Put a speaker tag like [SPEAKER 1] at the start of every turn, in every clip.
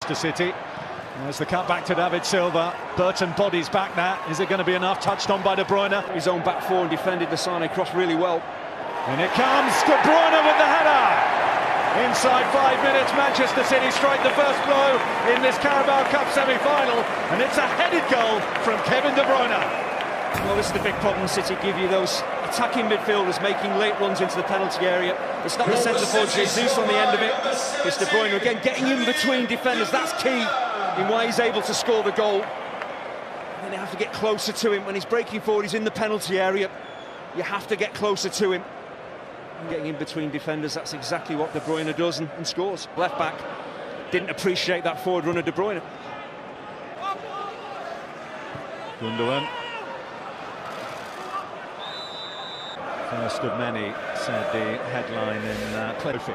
[SPEAKER 1] To City. There's the cut back to David Silva. Borton bodies back now. Is it going to be enough? Touched on by De Bruyne.
[SPEAKER 2] His own back four and defended the Sane cross really well.
[SPEAKER 1] And it comes, De Bruyne with the header. Inside 5 minutes, Manchester City strike the first blow in this Carabao Cup semi-final, and it's a headed goal from Kevin De Bruyne.
[SPEAKER 2] Well, this is the big problem City give you, those attacking midfielders making late runs into the penalty area. It's not the centre forward Jesus on the end of it. It's De Bruyne again getting in between defenders. That's key in why he's able to score the goal. And then they have to get closer to him when he's breaking forward. He's in the penalty area. You have to get closer to him. And getting in between defenders, that's exactly what De Bruyne does and scores. Left back didn't appreciate that forward run of De Bruyne.
[SPEAKER 1] Gundogan. First of many, said the headline in Cliffy.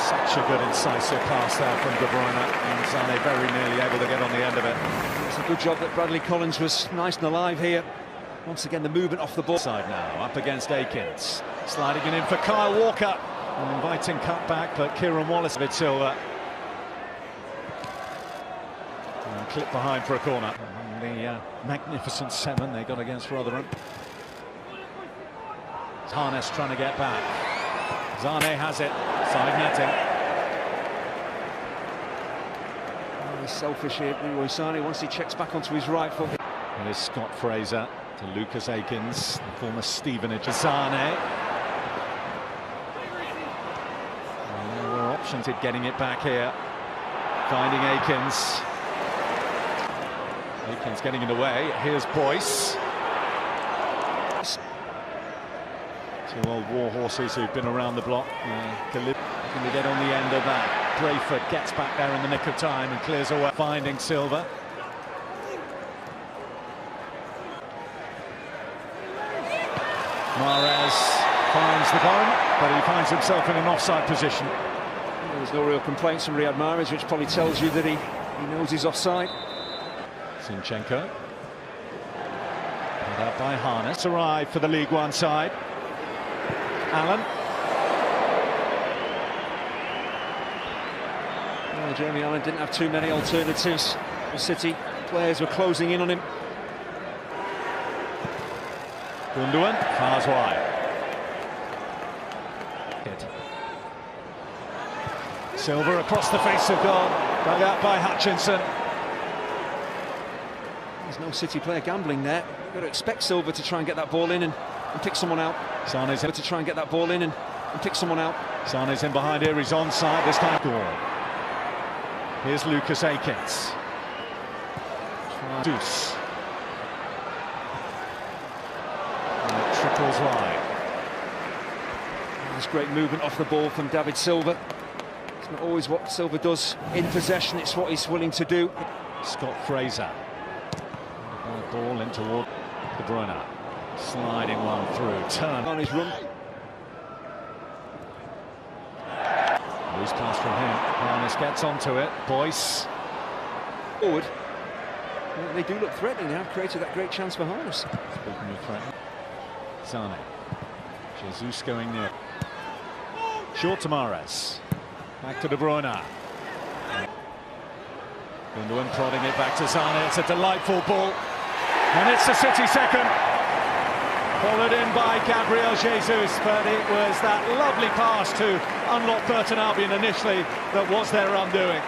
[SPEAKER 1] Such a good incisive pass there from De Bruyne, and Sane very nearly able to get on the end of it.
[SPEAKER 2] It's a good job that Bradley Collins was nice and alive here. Once again, the movement off the ball.
[SPEAKER 1] Side now, up against Akins. Sliding it in for Kyle Walker. An inviting cut back, but Kieran Wallace, David Silva. And clip behind for a corner. And the magnificent 7 they got against Rotherham. Harness trying to get back. Sane has it. Side netting.
[SPEAKER 2] Oh, he's selfish here, Leroy Sane, once he checks back onto his right foot.
[SPEAKER 1] Here's Scott Fraser to Lucas Akins, the former Stevenage. Sane. Well, there were options at getting it back here. Finding Akins. Akins getting in the way. Here's Boyce. Two old war horses who've been around the block. Can they get on the end of that? Brayford gets back there in the nick of time and clears away. Finding Silva. Mahrez finds the ball, but he finds himself in an offside position.
[SPEAKER 2] There's no real complaints from Riyad Mahrez, which probably tells you that he knows he's offside.
[SPEAKER 1] Zinchenko. Put up by Harness. Arrived for the League One side. Allen.
[SPEAKER 2] Well, Jamie Allen didn't have too many alternatives. The City players were closing in on him.
[SPEAKER 1] Gundogan fires wide. Silva across the face of goal, dug out by Hutchinson.
[SPEAKER 2] There's no City player gambling there. You've got to expect Silva to try and get that ball in and pick someone out.
[SPEAKER 1] Sane's in
[SPEAKER 2] to try and get that ball in and pick someone out.
[SPEAKER 1] Sane's in behind here, he's onside this time. Here's Lucas Akins. Deuce. Triples wide.
[SPEAKER 2] There's great movement off the ball from David Silva. It's not always what Silva does in possession, it's what he's willing to do.
[SPEAKER 1] Scott Fraser. Ball in toward De Bruyne. Sliding one through. Turn
[SPEAKER 2] on his run.
[SPEAKER 1] Loose pass from him. Harness gets onto it. Boyce.
[SPEAKER 2] Forward. Well, they do look threatening. They have created that great chance for Harness.
[SPEAKER 1] Speaking of threatening. Sane. Jesus going near. Short to Mahrez. Back to De Bruyne. Gundogan prodding it back to Sane. It's a delightful ball. And it's the City second. Followed in by Gabriel Jesus. But it was that lovely pass to unlock Burton Albion initially that was their undoing.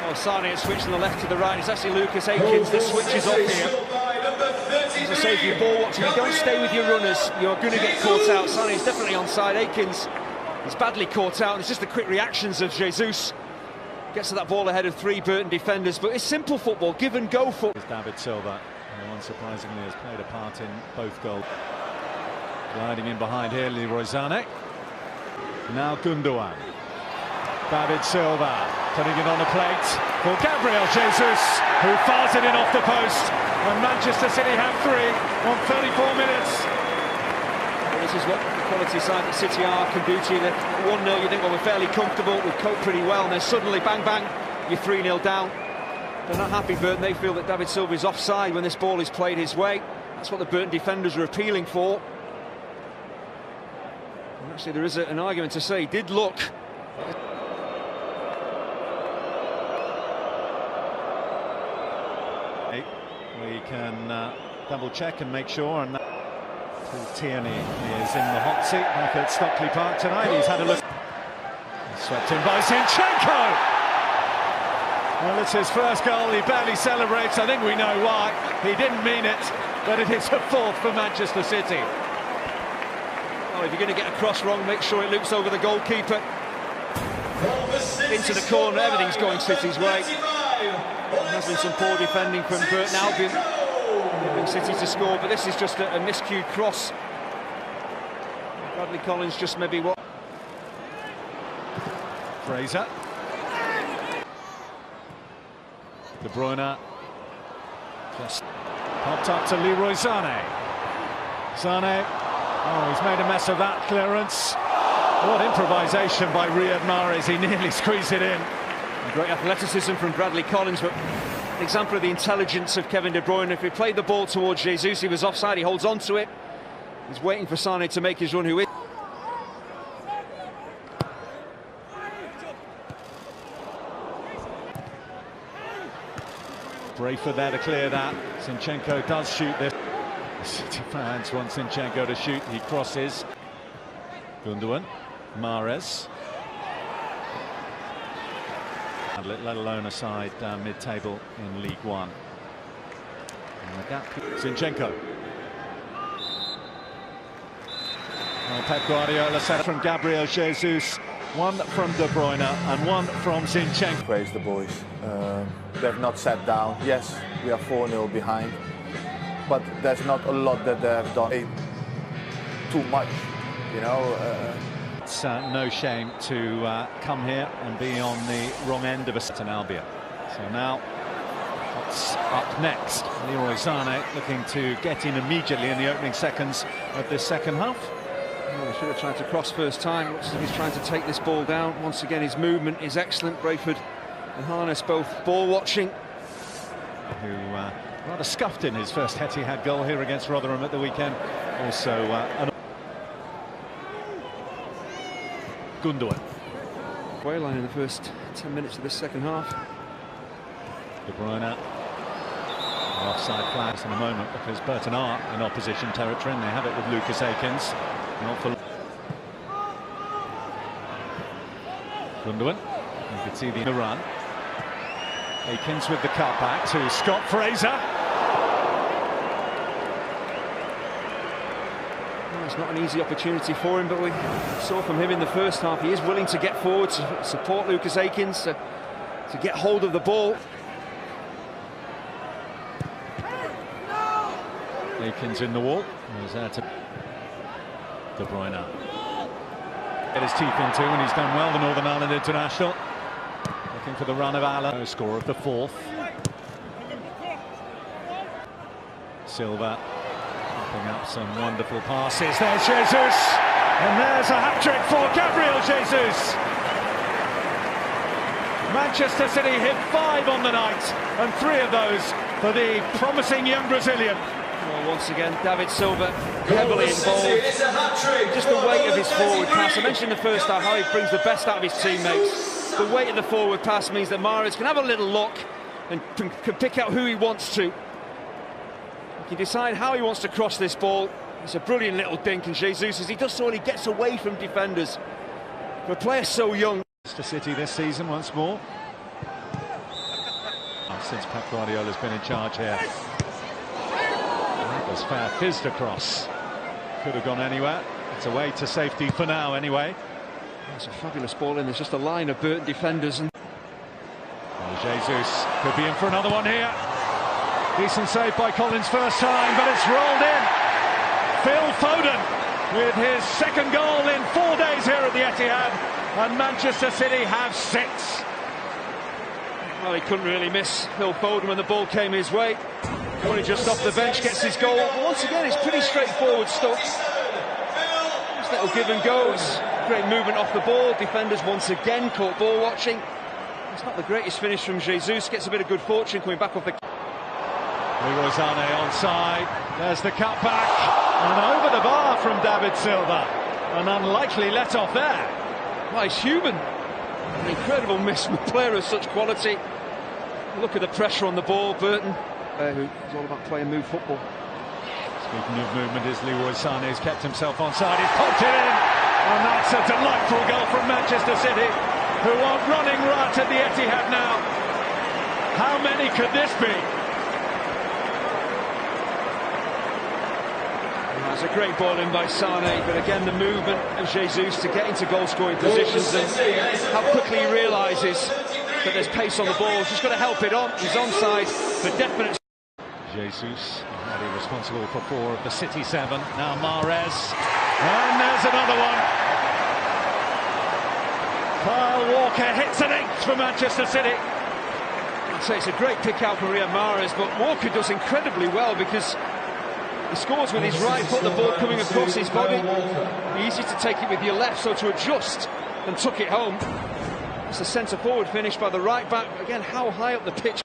[SPEAKER 2] Oh, Sane has switched from the left to the right. It's actually Lucas Akins that switches up here. As I say, if you're ball watching, you don't stay with your runners, you're going to get caught out. Sane's definitely onside. Akins is badly caught out. It's just the quick reactions of Jesus. Gets to that ball ahead of 3 Burton defenders, but it's simple football, give and go football.
[SPEAKER 1] David Silva, who unsurprisingly has played a part in both goals. Gliding in behind here, Leroy Sane. Now Gundogan. David Silva putting it on a plate for Gabriel Jesus, who fires it in off the post. And Manchester City have 3 on 34 minutes.
[SPEAKER 2] Well, this is what the quality side that City are can do to you. 1-0, you think, well, we're fairly comfortable, we've coped pretty well, and then suddenly, bang, bang, you're 3-0 down. They're not happy, Burton. They feel that David Silva is offside when this ball is played his way. That's what the Burton defenders are appealing for. And actually, there is an argument to say he did look.
[SPEAKER 1] We can double check and make sure. And Tierney is in the hot seat back at Stockley Park tonight. He's had a look. He's swept in by Zinchenko. Well, it's his first goal. He barely celebrates. I think we know why. He didn't mean it, but it is a fourth for Manchester City.
[SPEAKER 2] Oh, if you're going to get a cross wrong, make sure it loops over the goalkeeper. Into the corner, everything's going City's way. There has been some poor defending from Burton Albion, helping City to score, but this is just a miscued cross. Bradley Collins just maybe what.
[SPEAKER 1] Fraser. De Bruyne just popped up to Leroy Sané. Sané, oh, he's made a mess of that clearance. What improvisation by Riyad Mahrez, he nearly squeezed it in.
[SPEAKER 2] Great athleticism from Bradley Collins, but an example of the intelligence of Kevin De Bruyne. If he played the ball towards Jesus, he was offside, he holds on to it. He's waiting for Sané to make his run, who is...
[SPEAKER 1] Brayford there to clear that. Zinchenko does shoot this. City fans want Zinchenko to shoot. He crosses. Gundogan, Mahrez. Let alone a side mid-table in League One. Zinchenko. Well, Pep Guardiola said from Gabriel Jesus, one from De Bruyne and one from Zinchenko.
[SPEAKER 3] Praise the boys. They've not sat down. Yes, we are 4-0 behind, but there's not a lot that they've done too much, you know.
[SPEAKER 1] It's no shame to come here and be on the wrong end of a certain Albion. So now, what's up next? Leroy Sané looking to get in immediately in the opening seconds of this second half.
[SPEAKER 2] Oh, he should have tried to cross first time. Looks as if he's trying to take this ball down. Once again, his movement is excellent. Brayford and Harness both ball watching.
[SPEAKER 1] Who rather scuffed in his first Etihad goal here against Rotherham at the weekend. Also, Gundogan.
[SPEAKER 2] Wayline in the first 10 minutes of this second half.
[SPEAKER 1] De Bruyne. Offside flags in a moment because Burton are in opposition territory and they have it with Lucas Akins. Not for Gundogan. You can see the run. Akins with the cutback to Scott Fraser.
[SPEAKER 2] Well, it's not an easy opportunity for him, but we saw from him in the first half he is willing to get forward to support Lucas Akins to get hold of the ball.
[SPEAKER 1] Akins in the wall. He's there to De Bruyne. Get his teeth into, and he's done well, the Northern Ireland international. Looking for the run of Allen. Score of the fourth. Silva picking up some wonderful passes. There's Jesus, and there's a hat-trick for Gabriel Jesus. Manchester City hit 5 on the night, and 3 of those for the promising young Brazilian.
[SPEAKER 2] Well, once again, David Silva heavily involved. Just the weight of his forward pass. I mentioned in the first half how he brings the best out of his teammates. The weight of the forward pass means that Mahrez can have a little look and can pick out who he wants to. He can decide how he wants to cross this ball. It's a brilliant little dink, and Jesus, as he does so, he gets away from defenders. For a player so young.
[SPEAKER 1] To City this season once more. Since Pep Guardiola's been in charge here. That was fair fizzed across. Could have gone anywhere. It's away to safety for now anyway.
[SPEAKER 2] It's a fabulous ball in. There's just a line of Burton defenders. And
[SPEAKER 1] well, Jesus could be in for another one here. Decent save by Collins first time, but it's rolled in. Phil Foden with his second goal in 4 days here at the Etihad, and Manchester City have 6.
[SPEAKER 2] Well, he couldn't really miss Phil Foden when the ball came his way. Only just off the bench, gets his goal. But once again, it's pretty straightforward stuff. Just little give and goes. Great movement off the ball. Defenders once again caught ball watching. It's not the greatest finish from Jesus. Gets a bit of good fortune coming back off the...
[SPEAKER 1] Leroy Sané onside. There's the cutback. And over the bar from David Silva. An unlikely let-off there.
[SPEAKER 2] Well, he's human. An incredible miss from a player of such quality. Look at the pressure on the ball. Burton Who's all about play and move football.
[SPEAKER 1] Speaking of movement, is Leroy Sané has kept himself onside. He's popped it in, and that's a delightful goal from Manchester City, who are running riot at the Etihad now. How many could this be?
[SPEAKER 2] That's a great ball in by Sané, but again the movement of Jesus to get into goal-scoring positions, and how quickly he realises that there's pace on the ball. He's just got to help it on. He's onside for definite.
[SPEAKER 1] Jesus, already responsible for 4 of the City 7. Now Mahrez, and there's another one. Kyle Walker hits an 8th for Manchester City. I'd say it's a great pick out for Riyad Mahrez, but Walker does incredibly well because he scores with his right foot, the ball coming across his body. Easy to take it with your left, so to adjust and tuck it home. It's a centre forward finish by the right back. Again, how high up the pitch.